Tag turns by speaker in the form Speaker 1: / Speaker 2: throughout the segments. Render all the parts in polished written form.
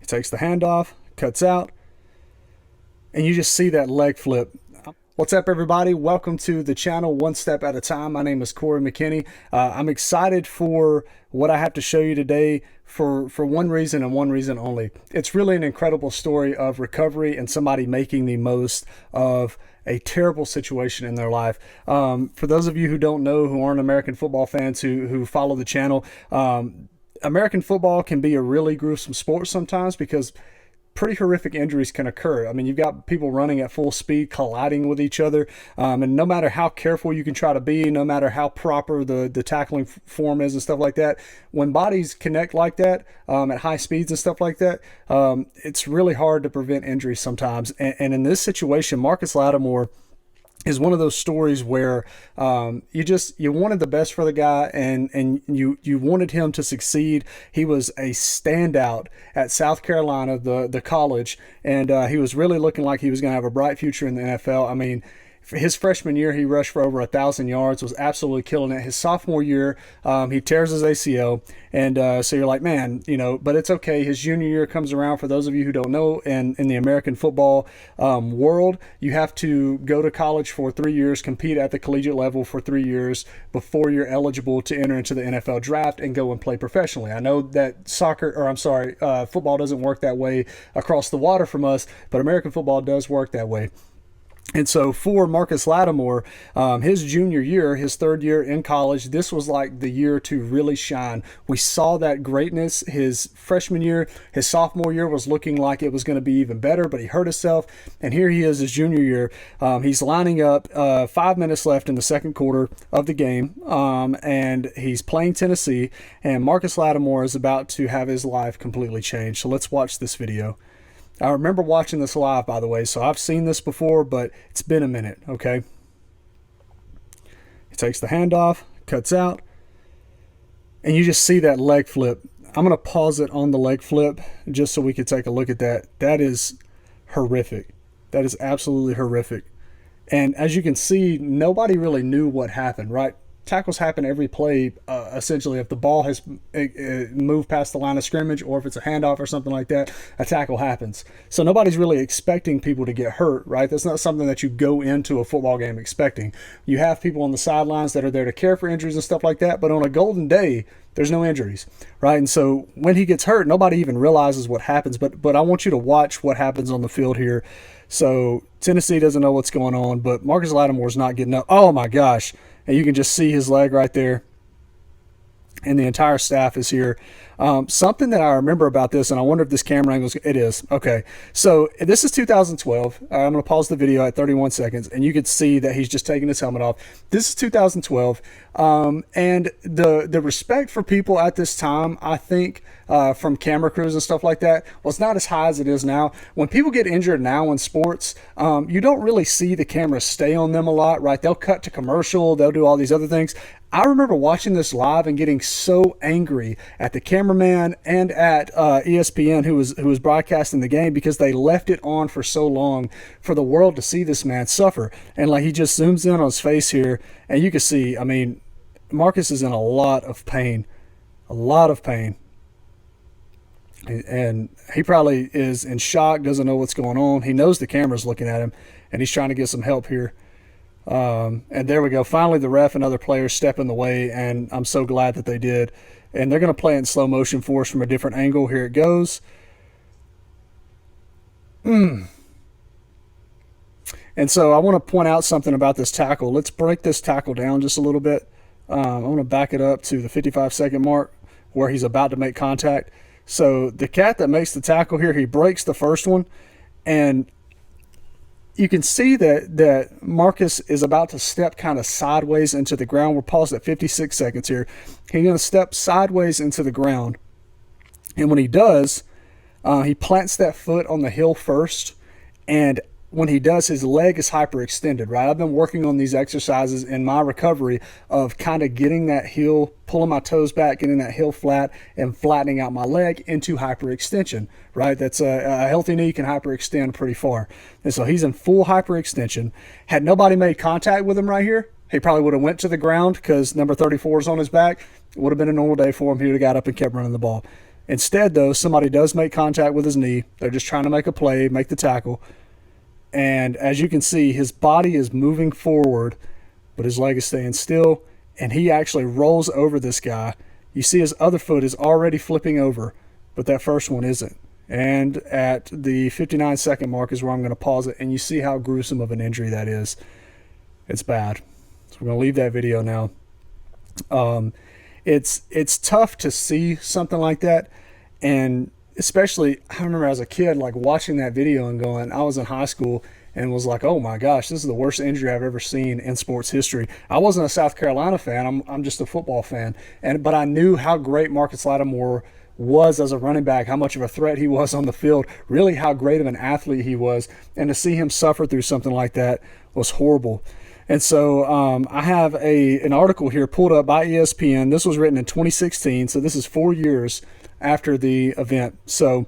Speaker 1: He takes the handoff, cuts out, and you just see that leg flip. What's up, everybody? Welcome to the channel, One Step at a Time. My name is Corey McKinney. I'm excited for what I have to show you today for one reason and one reason only. It's really an incredible story of recovery and somebody making the most of a terrible situation in their life. For those of you who don't know, who aren't American football fans who follow the channel, American football can be a really gruesome sport sometimes because pretty horrific injuries can occur. I mean, you've got people running at full speed, colliding with each other, and no matter how careful you can try to be, no matter how proper the tackling form is and stuff like that, when bodies connect like that at high speeds and stuff like that, it's really hard to prevent injury sometimes. And in this situation, Marcus Lattimore is one of those stories where you wanted the best for the guy, and you wanted him to succeed. He was a standout at South Carolina, the college, and he was really looking like he was going to have a bright future in the NFL. I mean, his freshman year, he rushed for over 1,000 yards, was absolutely killing it. His sophomore year, he tears his ACL, and so you're like, man, but it's okay. His junior year comes around. For those of you who don't know, in the American football world, you have to go to college for 3 years, compete at the collegiate level for 3 years before you're eligible to enter into the NFL draft and go and play professionally. I know that football doesn't work that way across the water from us, but American football does work that way. And so for Marcus Lattimore, his junior year, his third year in college, this was like the year to really shine. We saw that greatness his freshman year. His sophomore year was looking like it was going to be even better, but he hurt himself. And here he is his junior year. He's lining up 5 minutes left in the second quarter of the game, and he's playing Tennessee. And Marcus Lattimore is about to have his life completely changed. So let's watch this video. I remember watching this live, by the way, so I've seen this before, but it's been a minute, okay? He takes the handoff, cuts out, and you just see that leg flip. I'm going to pause it on the leg flip just so we can take a look at that. That is horrific. That is absolutely horrific. And as you can see, nobody really knew what happened, right? Tackles happen every play, essentially. If the ball has moved past the line of scrimmage, or if it's a handoff or something like that, a tackle happens. So nobody's really expecting people to get hurt, right? That's not something that you go into a football game expecting. You have people on the sidelines that are there to care for injuries and stuff like that, but on a golden day, there's no injuries, right? And so when he gets hurt, nobody even realizes what happens. But I want you to watch what happens on the field here. So Tennessee doesn't know what's going on, but Marcus Lattimore's not getting up. Oh my gosh. And you can just see his leg right there. And the entire staff is here. Something that I remember about this, and I wonder if this camera angle it is. Okay, so this is 2012. I'm going to pause the video at 31 seconds, and you can see that he's just taking his helmet off. This is 2012, and the respect for people at this time, I think, from camera crews and stuff like that, was not as high as it is now. When people get injured now in sports, you don't really see the camera stay on them a lot, right? They'll cut to commercial, they'll do all these other things. I remember watching this live and getting so angry at the cameraman and at ESPN who was broadcasting the game, because they left it on for so long for the world to see this man suffer. And like, he just zooms in on his face here, and you can see, I mean, Marcus is in a lot of pain, and he probably is in shock, doesn't know what's going on. He knows the camera's looking at him, and he's trying to get some help here. And there we go. Finally, the ref and other players step in the way, and I'm so glad that they did. And they're going to play it in slow motion for us from a different angle. Here it goes. And so I want to point out something about this tackle. Let's break this tackle down just a little bit. I want to back it up to the 55-second mark where he's about to make contact. So the cat that makes the tackle here, he breaks the first one, and you can see that Marcus is about to step kind of sideways into the ground. We're paused at 56 seconds here. He's going to step sideways into the ground. And when he does, he plants that foot on the heel first. And when he does, his leg is hyperextended, right? I've been working on these exercises in my recovery of kind of getting that heel, pulling my toes back, getting that heel flat, and flattening out my leg into hyperextension, right? That's a healthy knee can hyperextend pretty far. And so he's in full hyperextension. Had nobody made contact with him right here, he probably would have went to the ground because number 34 is on his back. It would have been a normal day for him. He would have got up and kept running the ball. Instead, though, somebody does make contact with his knee. They're just trying to make a play, make the tackle. And as you can see, his body is moving forward, but his leg is staying still. And he actually rolls over this guy. You see his other foot is already flipping over, but that first one isn't. And at the 59-second mark is where I'm going to pause it. And you see how gruesome of an injury that is. It's bad. So we're going to leave that video now. It's tough to see something like that, and especially I remember as a kid like watching that video and going, I was in high school and was like, oh my gosh, this is the worst injury I've ever seen in sports history. I wasn't a South Carolina fan. I'm just a football fan, but I knew how great Marcus Lattimore was as a running back, how much of a threat he was on the field, really how great of an athlete he was, and to see him suffer through something like that was horrible. And so I have an article here pulled up by ESPN. This was written in 2016, so this is 4 years after the event. So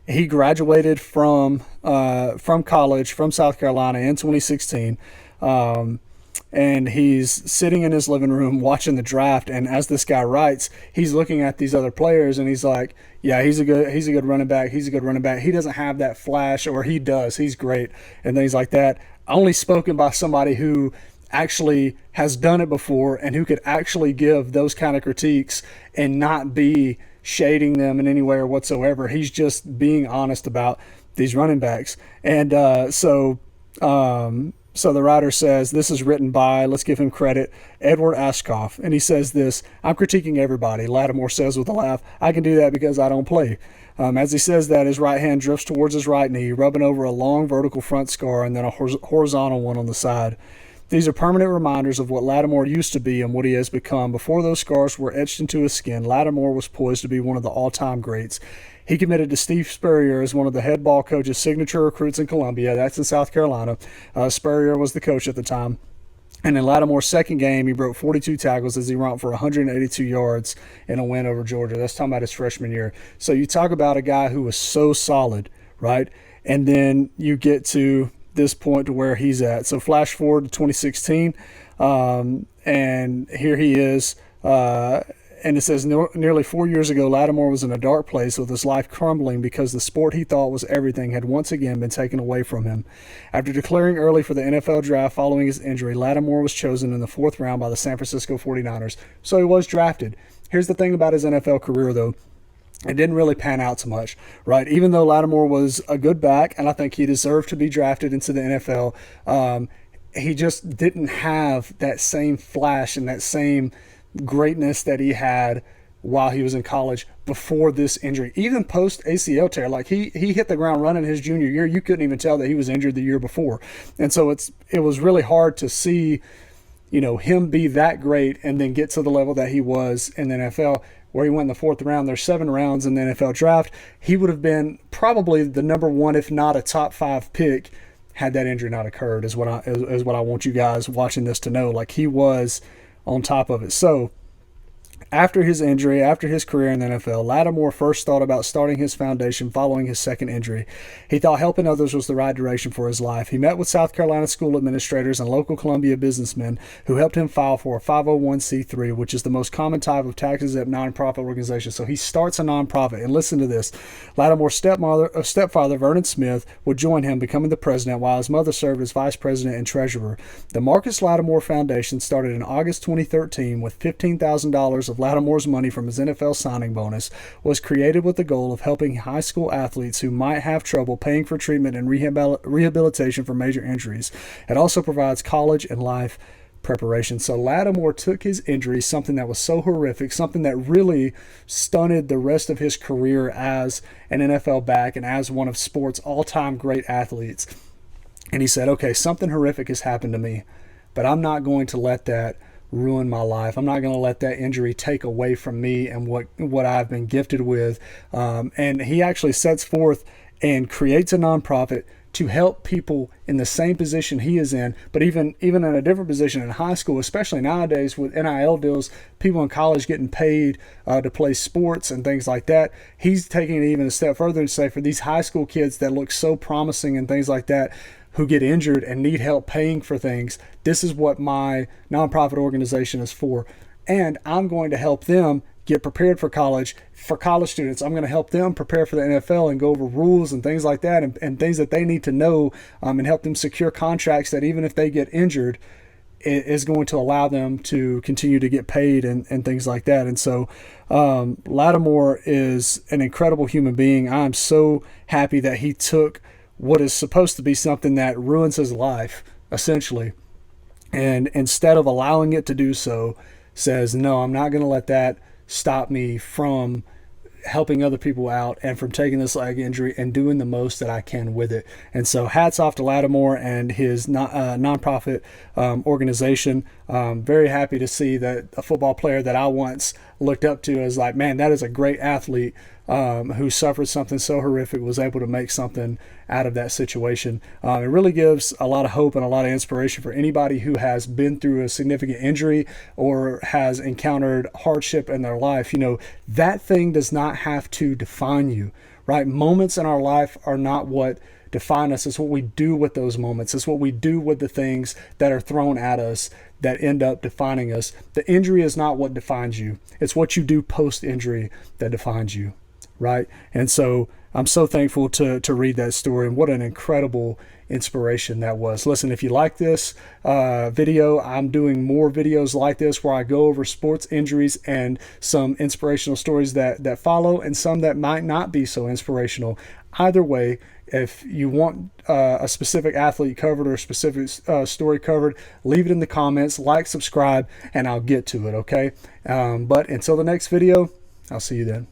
Speaker 1: he graduated from college from South Carolina in 2016, and he's sitting in his living room watching the draft. And as this guy writes, he's looking at these other players, and he's like, "Yeah, he's a good running back. He's a good running back. He doesn't have that flash, or he does. He's great," and things like that. Only spoken by somebody who actually has done it before and who could actually give those kind of critiques and not be shading them in any way or whatsoever. He's just being honest about these running backs. And so the writer says, this is written by, let's give him credit, Edward Ashkoff. And he says this, "I'm critiquing everybody," Lattimore says with a laugh. "I can do that because I don't play." As he says that, his right hand drifts towards his right knee, rubbing over a long vertical front scar and then a horizontal one on the side. These are permanent reminders of what Lattimore used to be and what he has become. Before those scars were etched into his skin, Lattimore was poised to be one of the all-time greats. He committed to Steve Spurrier as one of the head ball coach's signature recruits in Columbia. That's in South Carolina. Spurrier was the coach at the time. And in Lattimore's second game, he broke 42 tackles as he romped for 182 yards in a win over Georgia. That's talking about his freshman year. So you talk about a guy who was so solid, right? And then you get to this point to where he's at. So flash forward to 2016, and here he is. And it says, nearly 4 years ago, Lattimore was in a dark place with his life crumbling because the sport he thought was everything had once again been taken away from him. After declaring early for the NFL draft following his injury, Lattimore was chosen in the 4th round by the San Francisco 49ers. So he was drafted. Here's the thing about his NFL career, though. It didn't really pan out so much, right? Even though Lattimore was a good back, and I think he deserved to be drafted into the NFL, he just didn't have that same flash and that same greatness that he had while he was in college before this injury. Even post ACL tear, like he hit the ground running his junior year. You couldn't even tell that he was injured the year before. And so it was really hard to see, him be that great and then get to the level that he was in the NFL, where he went in the 4th round. There's 7 rounds in the NFL draft. He would have been probably the number 1, if not a top 5 pick, had that injury not occurred, is what I want you guys watching this to know. Like, he was on top of it. So after his injury, after his career in the NFL, Lattimore first thought about starting his foundation following his second injury. He thought helping others was the right direction for his life. He met with South Carolina school administrators and local Columbia businessmen who helped him file for a 501c3, which is the most common type of tax-exempt nonprofit organization. So he starts a nonprofit. And listen to this. Lattimore's stepfather, Vernon Smith, would join him, becoming the president, while his mother served as vice president and treasurer. The Marcus Lattimore Foundation started in August 2013 with $15,000 of Lattimore's money from his NFL signing bonus, was created with the goal of helping high school athletes who might have trouble paying for treatment and rehabilitation for major injuries. It also provides college and life preparation. So Lattimore took his injury, something that was so horrific, something that really stunted the rest of his career as an NFL back and as one of sports' all-time great athletes. And he said, okay, something horrific has happened to me, but I'm not going to let that ruin my life. I'm not going to let that injury take away from me and what I've been gifted with. And he actually sets forth and creates a nonprofit to help people in the same position he is in, but even in a different position in high school, especially nowadays with NIL deals, people in college getting paid to play sports and things like that. He's taking it even a step further and say, for these high school kids that look so promising and things like that, who get injured and need help paying for things, this is what my nonprofit organization is for. And I'm going to help them get prepared for college. For college students, I'm going to help them prepare for the NFL and go over rules and things like that, and things that they need to know, and help them secure contracts that even if they get injured, it is going to allow them to continue to get paid and things like that. And so Lattimore is an incredible human being. I'm so happy that he took what is supposed to be something that ruins his life, essentially, and instead of allowing it to do so, says, no, I'm not going to let that stop me from helping other people out and from taking this leg injury and doing the most that I can with it. And so hats off to Lattimore and his nonprofit organization. Very happy to see that a football player that I once looked up to as like, man, that is a great athlete who suffered something so horrific, was able to make something out of that situation. It really gives a lot of hope and a lot of inspiration for anybody who has been through a significant injury or has encountered hardship in their life. You know, that thing does not have to define you, right? Moments in our life are not what define us. It's what we do with those moments. It's what we do with the things that are thrown at us that end up defining us. The injury is not what defines you. It's what you do post-injury that defines you, right? And so I'm so thankful to read that story, and what an incredible inspiration that was. Listen, if you like this video, I'm doing more videos like this where I go over sports injuries and some inspirational stories that follow, and some that might not be so inspirational. Either way, if you want a specific athlete covered or a specific story covered, leave it in the comments, like, subscribe, and I'll get to it, okay? But until the next video, I'll see you then.